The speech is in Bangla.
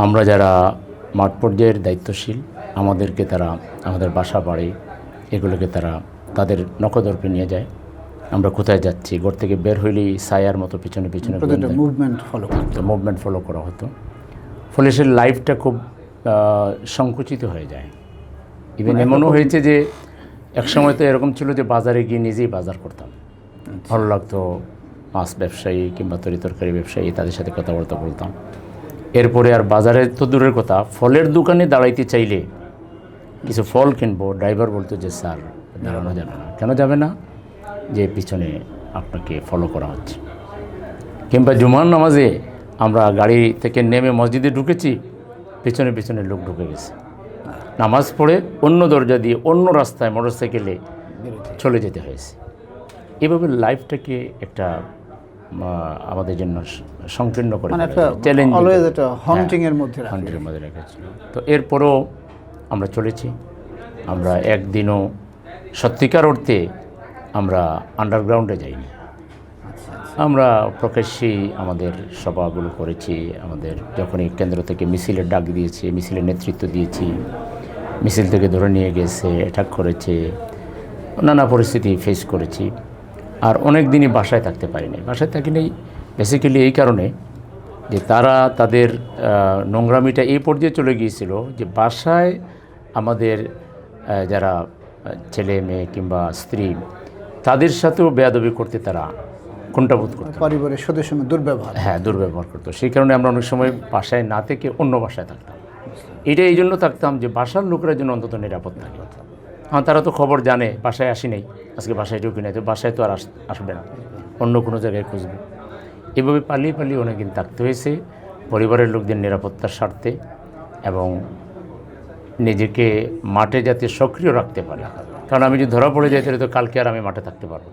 আমরা যারা মাঠ পর্যায়ের দায়িত্বশীল আমাদেরকে তারা আমাদের বাসা বাড়ি এগুলোকে তারা তাদের নখদর্পে নিয়ে যায়। আমরা কোথায় যাচ্ছি ঘর থেকে বের হইলেই ছায়ার মতো পিছনে পিছনে মুভমেন্ট ফলো করা হতো। ফলে সে লাইফটা খুব সংকুচিত হয়ে যায়। ইভেন এমনও হয়েছে যে একসময় তো এরকম ছিল যে বাজারে গিয়ে নিজেই বাজার করতাম। ভালো লাগতো, মাছ ব্যবসায়ী কিংবা তরিতরকারি ব্যবসায়ী তাদের সাথে কথাবার্তা বলতাম। এরপরে আর বাজারে তো দূরের কথা, ফলের দোকানে দাঁড়াইতে চাইলে কিছু ফল কিনবো, ড্রাইভার বলতো যে স্যার দাঁড়ানো যাবে না। কেন যাবে না? যে পিছনে আপনাকে ফলো করা হচ্ছে। কিংবা জুমার নামাজে আমরা গাড়ি থেকে নেমে মসজিদে ঢুকেছি, পিছনে পিছনে লোক ঢুকে গেছে। নামাজ পড়ে অন্য দরজা দিয়ে অন্য রাস্তায় মোটরসাইকেলে চলে যেতে হয়েছে। এভাবে লাইফটাকে একটা আমাদের জন্য সংকীর্ণ করে হান্টিংয়ের মধ্যে রেখেছিল। তো এরপরও আমরা চলেছি। আমরা একদিনও সত্যিকার অর্থে আমরা আন্ডারগ্রাউন্ডে যাইনি। আমরা প্রকাশ্যেই আমাদের সভাগুলো করেছি। আমাদের যখনই কেন্দ্র থেকে মিছিলের ডাক দিয়েছে, মিছিলের নেতৃত্ব দিয়েছি, মিছিল থেকে ধরে নিয়ে গেছে, অ্যাটাক করেছে, নানা পরিস্থিতি ফেস করেছি। আর অনেক দিনই বাসায় থাকতে পারিনি। বাসায় থাকিনি বেসিক্যালি এই কারণে যে তারা তাদের নোংরামিটা এই পর্যায়ে চলে গিয়েছিল যে বাসায় আমাদের যারা ছেলে মেয়ে কিংবা স্ত্রী তাদের সাথেও বেয়াদবি করতে তারা কুণ্ঠাবোধ করত। পরিবারের সদস্যের সঙ্গে দুর্ব্যবহার করতো। সেই কারণে আমরা অনেক সময় বাসায় না থেকে অন্য বাসায় থাকতাম। এটা এই জন্য থাকতাম যে বাসার লোকেরা যেন অন্তত নিরাপদ থাকে। হ্যাঁ, তারা তো খবর জানে বাসায় আসি নাই, আজকে বাসায় ঢুকি নাই, তো বাসায় তো আর আসবে না, অন্য কোনো জায়গায় খুঁজবে। এভাবে পালিয়ে পালিয়ে অনেকদিন থাকতে হয়েছে পরিবারের লোকদের নিরাপত্তার স্বার্থে এবং নিজেকে মাঠে যাতে সক্রিয় রাখতে পারে। কারণ আমি যদি ধরা পড়ে যাই তাহলে তো কালকে আর আমি মাঠে থাকতে পারবো।